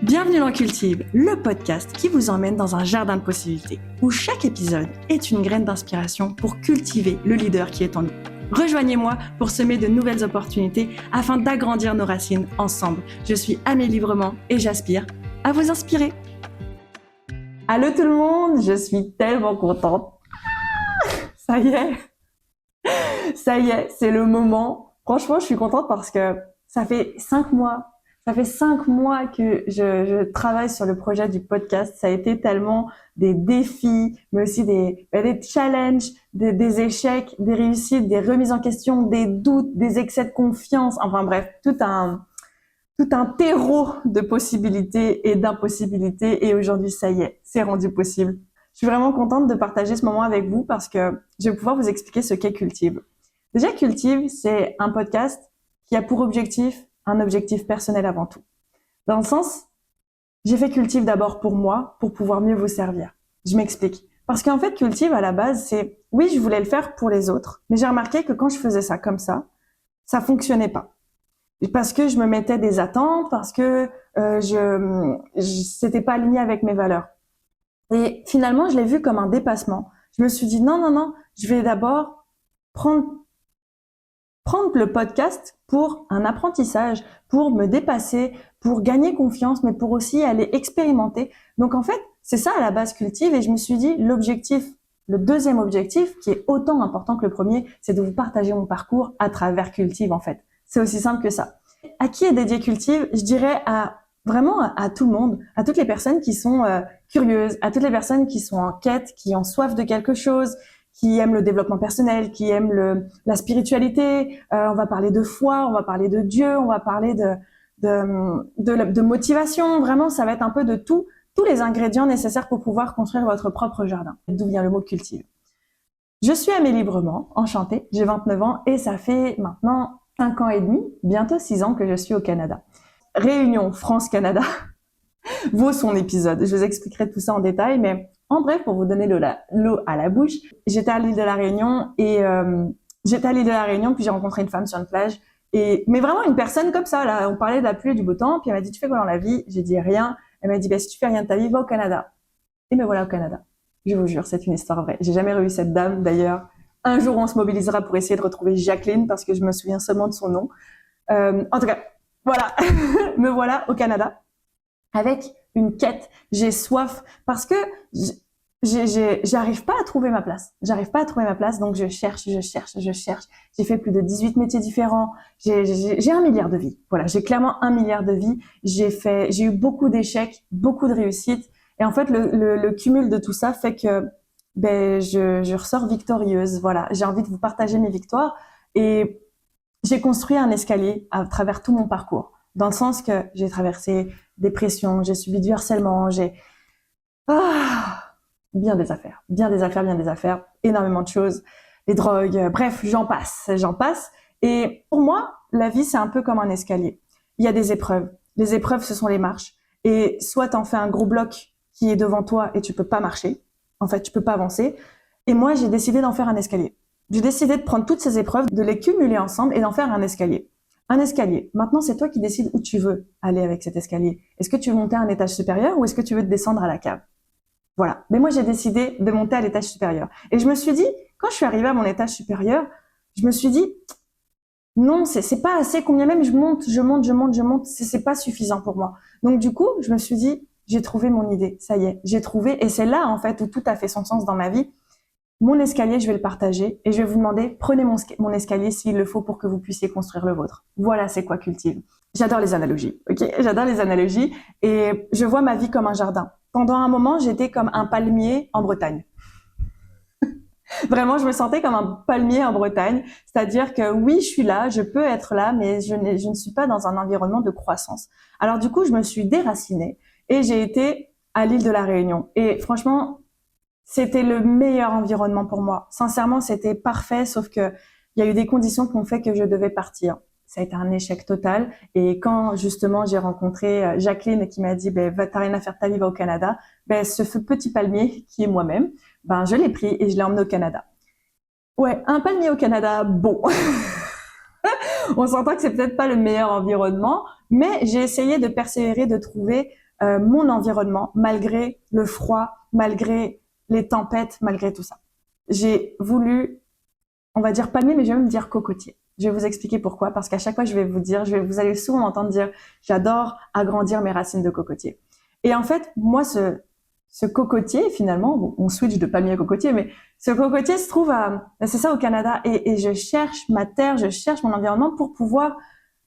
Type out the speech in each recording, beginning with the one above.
Bienvenue dans Cultive, le podcast qui vous emmène dans un jardin de possibilités, où chaque épisode est une graine d'inspiration pour cultiver le leader qui est en nous. Rejoignez-moi pour semer de nouvelles opportunités afin d'agrandir nos racines ensemble. Je suis Amélie Brement et j'aspire à vous inspirer. Allô tout le monde, je suis tellement contente. Ça y est, c'est le moment. Franchement, je suis contente parce que ça fait 5 mois que je travaille sur le projet du podcast. Ça a été tellement des défis, mais aussi des challenges, des échecs, des réussites, des remises en question, des doutes, des excès de confiance. Enfin bref, tout un terreau de possibilités et d'impossibilités. Et aujourd'hui, ça y est, c'est rendu possible. Je suis vraiment contente de partager ce moment avec vous parce que je vais pouvoir vous expliquer ce qu'est Cultive. Déjà, Cultive, c'est un podcast qui a pour objectif un objectif personnel avant tout. Dans le sens, j'ai fait Cultive d'abord pour moi, pour pouvoir mieux vous servir. Je m'explique. Parce qu'en fait, Cultive, à la base, c'est, oui, je voulais le faire pour les autres, mais j'ai remarqué que quand je faisais ça comme ça fonctionnait pas. Parce que je me mettais des attentes, parce que c'était pas aligné avec mes valeurs. Et finalement, je l'ai vu comme un dépassement. Je me suis dit, non, je vais d'abord prendre le podcast pour un apprentissage, pour me dépasser, pour gagner confiance, mais pour aussi aller expérimenter. Donc en fait, c'est ça à la base Cultive, et je me suis dit, le deuxième objectif, qui est autant important que le premier, c'est de vous partager mon parcours à travers Cultive en fait. C'est aussi simple que ça. À qui est dédié Cultive? Je dirais vraiment à tout le monde, à toutes les personnes qui sont curieuses, à toutes les personnes qui sont en quête, qui ont soif de quelque chose, qui aiment le développement personnel, qui aiment la spiritualité. On va parler de foi, on va parler de Dieu, on va parler de motivation. Vraiment, ça va être un peu de tous les ingrédients nécessaires pour pouvoir construire votre propre jardin. D'où vient le mot cultive. Je suis Amélie Brement, enchantée, j'ai 29 ans et ça fait maintenant 5 ans et demi, bientôt 6 ans que je suis au Canada. Réunion France-Canada vaut son épisode. Je vous expliquerai tout ça en détail, mais en bref, pour vous donner l'eau à la bouche, j'étais à l'île de la Réunion puis j'ai rencontré une femme sur une plage. Mais vraiment une personne comme ça, là, on parlait de la pluie et du beau temps, puis elle m'a dit, tu fais quoi dans la vie? J'ai dit rien. Elle m'a dit, si tu fais rien de ta vie, va au Canada. Et me voilà au Canada. Je vous jure, c'est une histoire vraie. J'ai jamais revu cette dame, d'ailleurs. Un jour, on se mobilisera pour essayer de retrouver Jacqueline, parce que je me souviens seulement de son nom. En tout cas, voilà. Me voilà au Canada. Avec une quête, j'ai soif parce que j'arrive pas à trouver ma place. Donc je cherche. J'ai fait plus de 18 métiers différents. J'ai 1 milliard de vies. Voilà, j'ai clairement 1 milliard de vies. J'ai eu beaucoup d'échecs, beaucoup de réussites. Et en fait, le cumul de tout ça fait que je ressors victorieuse. Voilà, j'ai envie de vous partager mes victoires et j'ai construit un escalier à travers tout mon parcours. Dans le sens que j'ai traversé des pressions, j'ai subi du harcèlement, bien des affaires, énormément de choses, les drogues, bref, j'en passe. Et pour moi, la vie, c'est un peu comme un escalier. Il y a des épreuves. Les épreuves, ce sont les marches. Et soit t'en fais un gros bloc qui est devant toi et tu peux pas marcher. En fait, tu peux pas avancer. Et moi, j'ai décidé d'en faire un escalier. J'ai décidé de prendre toutes ces épreuves, de les cumuler ensemble et d'en faire un escalier. Un escalier. Maintenant, c'est toi qui décides où tu veux aller avec cet escalier. Est-ce que tu veux monter à un étage supérieur ou est-ce que tu veux te descendre à la cave? Voilà. Mais moi, j'ai décidé de monter à l'étage supérieur. Et je me suis dit, quand je suis arrivée à mon étage supérieur, je me suis dit, non, c'est pas assez. Combien même je monte, c'est pas suffisant pour moi. Donc, du coup, je me suis dit, j'ai trouvé mon idée. Ça y est, j'ai trouvé. Et c'est là, en fait, où tout a fait son sens dans ma vie. Mon escalier, je vais le partager et je vais vous demander, prenez mon escalier s'il le faut pour que vous puissiez construire le vôtre. Voilà, c'est quoi Cultive. J'adore les analogies, ok? J'adore les analogies et je vois ma vie comme un jardin. Pendant un moment, j'étais comme un palmier en Bretagne. Vraiment, je me sentais comme un palmier en Bretagne. C'est-à-dire que oui, je suis là, je peux être là, mais je ne suis pas dans un environnement de croissance. Alors du coup, je me suis déracinée et j'ai été à l'île de la Réunion. Et franchement, c'était le meilleur environnement pour moi. Sincèrement, c'était parfait, sauf que il y a eu des conditions qui ont fait que je devais partir. Ça a été un échec total. Et quand justement j'ai rencontré Jacqueline qui m'a dit, t'as rien à faire de ta vie, va au Canada. Ce petit palmier qui est moi-même, je l'ai pris et je l'ai emmené au Canada. Ouais, un palmier au Canada, bon. On s'entend que c'est peut-être pas le meilleur environnement, mais j'ai essayé de persévérer, de trouver mon environnement, malgré le froid, malgré les tempêtes, malgré tout ça. J'ai voulu, on va dire palmier, mais je vais même dire cocotier. Je vais vous expliquer pourquoi, parce qu'à chaque fois, vous allez souvent m'entendre dire, j'adore agrandir mes racines de cocotier. Et en fait, moi, ce cocotier, finalement, on switch de palmier à cocotier, mais ce cocotier se trouve c'est ça au Canada, et je cherche ma terre, je cherche mon environnement pour pouvoir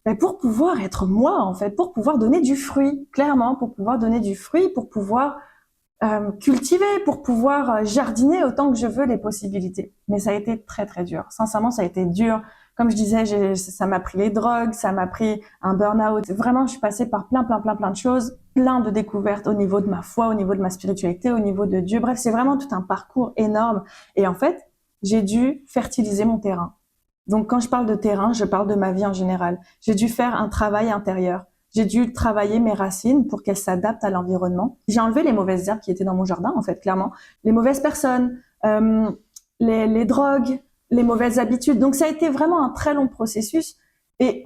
être moi, en fait, pour pouvoir donner du fruit, clairement, pour pouvoir donner du fruit, pour pouvoir cultiver, pour pouvoir jardiner autant que je veux les possibilités. Mais ça a été très, très dur. Sincèrement, ça a été dur. Comme je disais, ça m'a pris les drogues, ça m'a pris un burn-out. Vraiment, je suis passée par plein de choses, plein de découvertes au niveau de ma foi, au niveau de ma spiritualité, au niveau de Dieu. Bref, c'est vraiment tout un parcours énorme. Et en fait, j'ai dû fertiliser mon terrain. Donc, quand je parle de terrain, je parle de ma vie en général. J'ai dû faire un travail intérieur. J'ai dû travailler mes racines pour qu'elles s'adaptent à l'environnement. J'ai enlevé les mauvaises herbes qui étaient dans mon jardin, en fait, clairement. Les mauvaises personnes, les drogues, les mauvaises habitudes. Donc, ça a été vraiment un très long processus. Et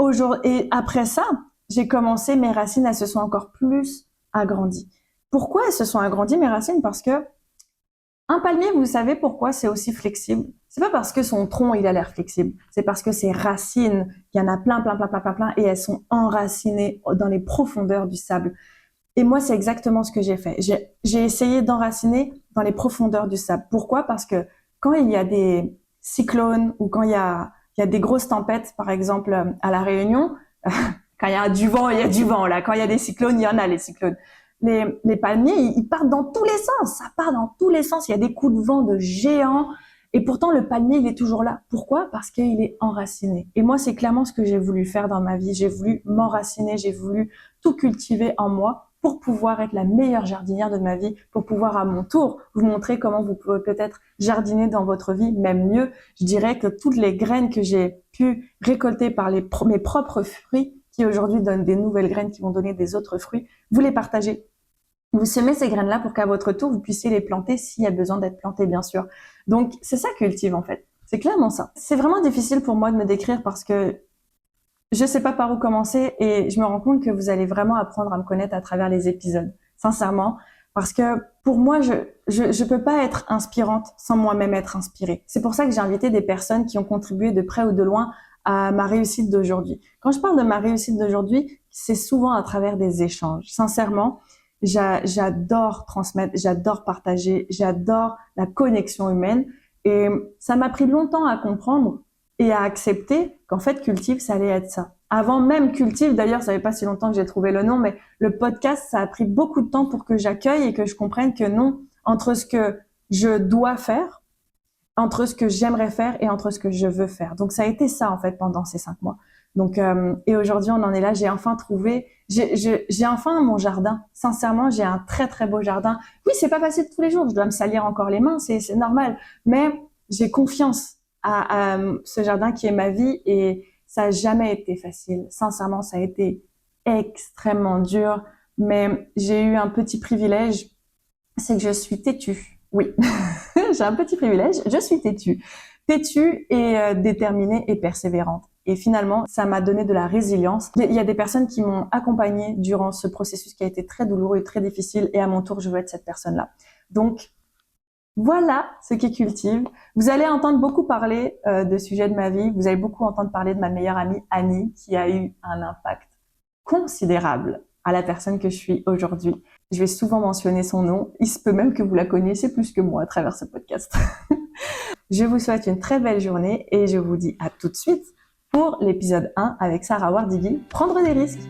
après ça, j'ai commencé, mes racines, elles se sont encore plus agrandies. Pourquoi elles se sont agrandies, mes racines? Parce que un palmier, vous savez pourquoi c'est aussi flexible? C'est pas parce que son tronc, il a l'air flexible. C'est parce que ses racines, il y en a plein, et elles sont enracinées dans les profondeurs du sable. Et moi, c'est exactement ce que j'ai fait. J'ai essayé d'enraciner dans les profondeurs du sable. Pourquoi? Parce que quand il y a des cyclones ou quand il y a des grosses tempêtes, par exemple, à La Réunion, quand il y a du vent, il y a du vent, là. Quand il y a des cyclones, il y en a, les cyclones. Les palmiers, ils partent dans tous les sens. Ça part dans tous les sens. Il y a des coups de vent de géants. Et pourtant, le palmier, il est toujours là. Pourquoi? Parce qu'il est enraciné. Et moi, c'est clairement ce que j'ai voulu faire dans ma vie. J'ai voulu m'enraciner. J'ai voulu tout cultiver en moi pour pouvoir être la meilleure jardinière de ma vie, pour pouvoir à mon tour vous montrer comment vous pouvez peut-être jardiner dans votre vie, même mieux. Je dirais que toutes les graines que j'ai pu récolter par mes propres fruits, qui aujourd'hui donnent des nouvelles graines qui vont donner des autres fruits, vous les partagez. Vous semez ces graines-là pour qu'à votre tour, vous puissiez les planter s'il y a besoin d'être planté, bien sûr. Donc, c'est ça cultive, en fait. C'est clairement ça. C'est vraiment difficile pour moi de me décrire parce que je sais pas par où commencer et je me rends compte que vous allez vraiment apprendre à me connaître à travers les épisodes. Sincèrement. Parce que pour moi, je peux pas être inspirante sans moi-même être inspirée. C'est pour ça que j'ai invité des personnes qui ont contribué de près ou de loin à ma réussite d'aujourd'hui. Quand je parle de ma réussite d'aujourd'hui, c'est souvent à travers des échanges. Sincèrement, j'adore transmettre, j'adore partager, j'adore la connexion humaine. Et ça m'a pris longtemps à comprendre et à accepter qu'en fait, Cultive, ça allait être ça. Avant même Cultive, d'ailleurs, ça fait pas si longtemps que j'ai trouvé le nom, mais le podcast, ça a pris beaucoup de temps pour que j'accueille et que je comprenne que non, entre ce que je dois faire, entre ce que j'aimerais faire et entre ce que je veux faire. Donc, ça a été ça, en fait, pendant ces 5 mois. Donc, et aujourd'hui, on en est là. J'ai enfin trouvé, j'ai enfin mon jardin. Sincèrement, j'ai un très, très beau jardin. Oui, c'est pas facile tous les jours. Je dois me salir encore les mains. C'est normal. Mais j'ai confiance à ce jardin qui est ma vie et ça a jamais été facile. Sincèrement, ça a été extrêmement dur. Mais j'ai eu un petit privilège. C'est que je suis têtue. Oui. J'ai un petit privilège. Je suis têtue. Têtue et déterminée et persévérante. Et finalement, ça m'a donné de la résilience. Il y a des personnes qui m'ont accompagnée durant ce processus qui a été très douloureux et très difficile. Et à mon tour, je veux être cette personne-là. Donc, voilà ce qui cultive. Vous allez entendre beaucoup parler de sujets de ma vie. Vous allez beaucoup entendre parler de ma meilleure amie Annie, qui a eu un impact considérable à la personne que je suis aujourd'hui. Je vais souvent mentionner son nom. Il se peut même que vous la connaissiez plus que moi à travers ce podcast. Je vous souhaite une très belle journée et je vous dis à tout de suite pour l'épisode 1 avec Sarah Wardigi, prendre des risques.